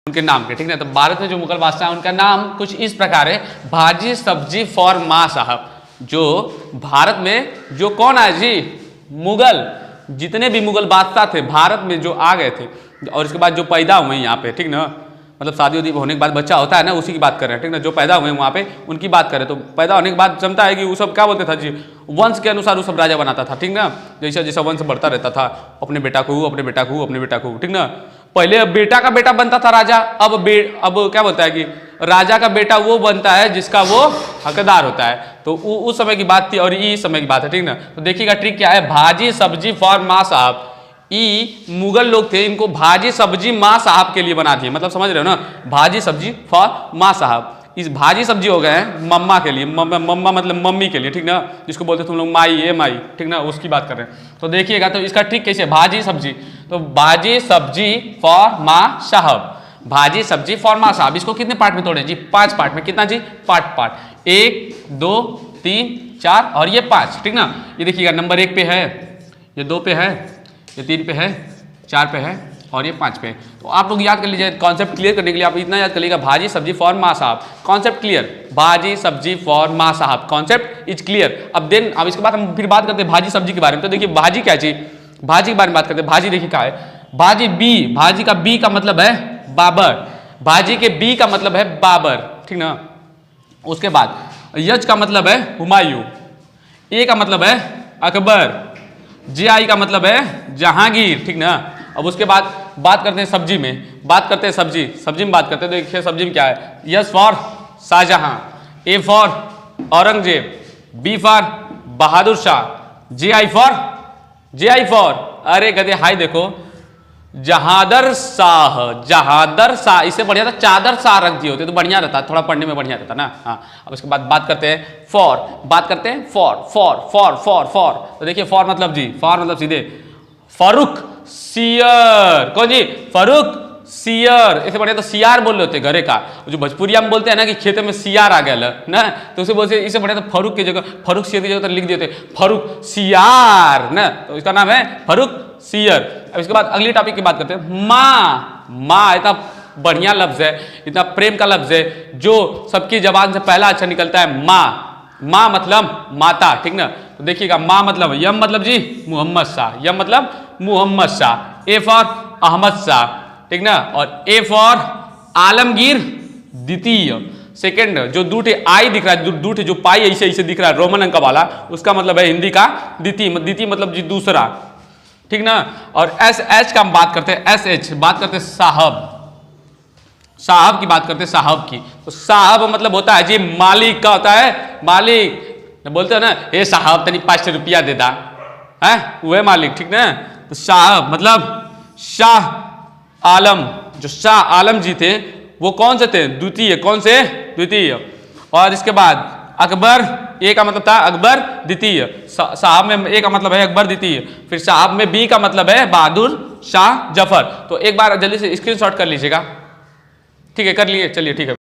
उनके नाम के, ठीक ना। तो भारत में जो मुगल बादशाह उनका नाम कुछ इस प्रकार है, भाजी सब्जी फॉर माँ साहब। जो भारत में जो कौन आए जी, मुगल, जितने भी मुगल बादशाह थे भारत में जो आ गए थे और इसके बाद जो पैदा हुए यहाँ पे, ठीक ना, मतलब शादी उदी होने के बाद बच्चा होता है ना, उसी की बात कर रहे हैं, ठीक ना। जो पैदा हुए वहाँ पे उनकी बात करें तो पैदा होने के बाद जमता है कि वो सब क्या बोलते था जी, वंश के अनुसार वो सब राजा बनाता था, ठीक ना। जैसा जैसा वंश बढ़ता रहता था, अपने बेटा को, अपने बेटा को, अपने बेटा को, ठीक ना। पहले बेटा का बेटा बनता था राजा, अब क्या बोलता है कि राजा का बेटा वो बनता है जिसका वो हकदार होता है। तो उस समय की बात थी और इस समय की बात है, ठीक ना। तो देखिएगा ट्रिक क्या है, भाजी सब्जी फॉर माँ साहब। मुगल लोग थे, इनको भाजी सब्जी माँ साहब के लिए बना दिए, मतलब समझ रहे हो ना, भाजी सब्जी फॉर माँ साहब। इस भाजी सब्जी हो गए हैं मम्मा के लिए, मम्मा मतलब मम्मी के लिए, ठीक ना, जिसको बोलते तुम लोग माई, ये माई, ठीक ना, उसकी बात कर रहे हैं। तो देखिएगा तो इसका ट्रिक कैसे, भाजी सब्जी, तो भाजी सब्जी फॉर माँ साहब, भाजी सब्जी फॉर माँ साहब। इसको कितने पार्ट में तोड़े जी, 5 पार्ट में। कितना जी, पार्ट 1 2 3 4 और ये 5, ठीक ना। ये देखिएगा नंबर 1 पे है, ये 2 पे है, ये 3 पे है, 4 पे है और ये 5 पे है। तो आप लोग याद कर लीजिए, कॉन्सेप्ट क्लियर करने के लिए आप इतना याद कर लीजिएगा, भाजी सब्जी फॉर माँ साहब, कॉन्सेप्ट क्लियर, भाजी सब्जी फॉर माँ साहब, कॉन्सेप्ट इज क्लियर। अब इसके बाद हम फिर बात करते हैं भाजी सब्जी के बारे में। तो देखिए भाजी क्या चीज, भाजी के बारे में बात करते हैं। भाजी देखिए क्या है, भाजी बी, भाजी का बी का मतलब है बाबर, भाजी के बी का मतलब है बाबर, ठीक ना। उसके बाद यज का मतलब है हुमायूं, ए का मतलब है अकबर, जे आई का मतलब है जहांगीर, ठीक ना। अब उसके बाद बात करते हैं सब्जी में, बात करते हैं सब्जी में बात करते हैं। देखिए सब्जी में क्या है, S for Shahjahan, A for Aurangzeb, B for Bahadur Shah, J I for अरे गधे हाय देखो जहादर शाह, इससे बढ़िया था चादर शाह रख दिए होते तो बढ़िया रहता, थोड़ा पढ़ने में बढ़िया रहता ना। हाँ, अब उसके बाद बात करते हैं फॉर। तो देखिए फॉर मतलब जी, फॉर मतलब सीधे फारूक सियर, कौन जी, फारूक सियर। इससे बढ़िया तो सियार बोल रहे होते घरे का, जो भोजपुरिया में बोलते हैं ना कि खेत में सियार आ गया ना, तो उसे बोलते, इससे बढ़िया तो फारूक की जगह, फारूक सियर की जगह तो लिख दिए थे फारूक सियार ना, तो इसका नाम है फारूक सियर। अब इसके बाद अगली टॉपिक की बात करते हैं, माँ इतना बढ़िया लफ्ज है, इतना प्रेम का लफ्ज है, जो सबकी जबान से पहला अच्छा निकलता है, माँ मतलब माता, ठीक ना। तो देखिएगा माँ मतलब, यम मतलब जी मोहम्मद शाह, यम मतलब मोहम्मद शाह, ए फॉर अहमद शाह, ठीक ना, और ए फॉर आलमगीर द्वितीय। सेकेंड जो दूठे आई दिख रहा है, दूठे जो पाई ऐसे दिख रहा है रोमन अंक वाला, उसका मतलब है हिंदी का द्वितीय मतलब जी दूसरा, ठीक ना। और एस एच का हम बात करते हैं, एस एच बात करते हैं साहब की बात करते हैं, साहब की। तो साहब मतलब होता है जी मालिक का होता है, मालिक बोलते हो ना, हे साहब तनी 5 रुपया दे दा, है वह मालिक, ठीक ना। तो साहब मतलब शाह आलम, जो शाह आलम जी थे वो कौन से थे, द्वितीय, कौन से, द्वितीय। और इसके बाद अकबर, ए का मतलब था अकबर द्वितीय, साहब में ए का मतलब है अकबर द्वितीय, फिर साहब में बी का मतलब है बहादुर शाह जफर। तो एक बार जल्दी से स्क्रीनशॉट कर लीजिएगा, ठीक है, कर लिए, चलिए ठीक है।